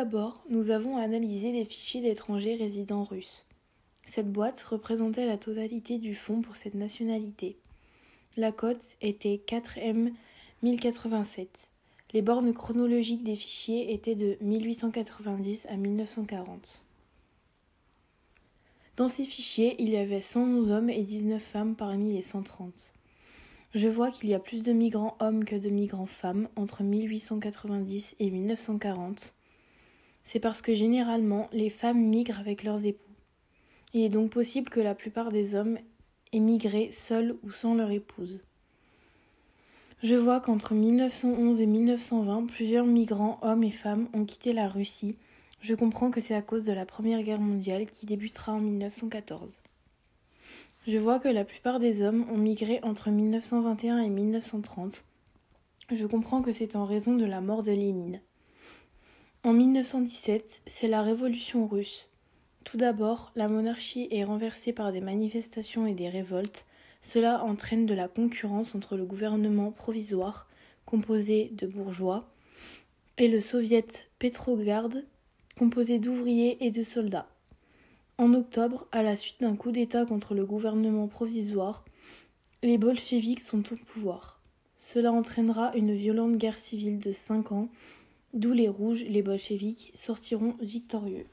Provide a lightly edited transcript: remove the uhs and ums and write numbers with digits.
d'abord, nous avons analysé des fichiers d'étrangers résidents russes. Cette boîte représentait la totalité du fonds pour cette nationalité. La cote était 4M 1087. Les bornes chronologiques des fichiers étaient de 1890 à 1940. Dans ces fichiers, il y avait 111 hommes et 19 femmes parmi les 130. Je vois qu'il y a plus de migrants hommes que de migrants femmes entre 1890 et 1940. C'est parce que généralement, les femmes migrent avec leurs époux. Il est donc possible que la plupart des hommes aient migré seuls ou sans leur épouse. Je vois qu'entre 1911 et 1920, plusieurs migrants, hommes et femmes, ont quitté la Russie. Je comprends que c'est à cause de la Première Guerre mondiale qui débutera en 1914. Je vois que la plupart des hommes ont migré entre 1921 et 1930. Je comprends que c'est en raison de la mort de Lénine. En 1917, c'est la révolution russe. Tout d'abord, la monarchie est renversée par des manifestations et des révoltes. Cela entraîne de la concurrence entre le gouvernement provisoire, composé de bourgeois, et le soviet Petrograd, composé d'ouvriers et de soldats. En octobre, à la suite d'un coup d'État contre le gouvernement provisoire, les bolcheviks sont au pouvoir. Cela entraînera une violente guerre civile de 5 ans, d'où les rouges, les bolcheviks, sortiront victorieux.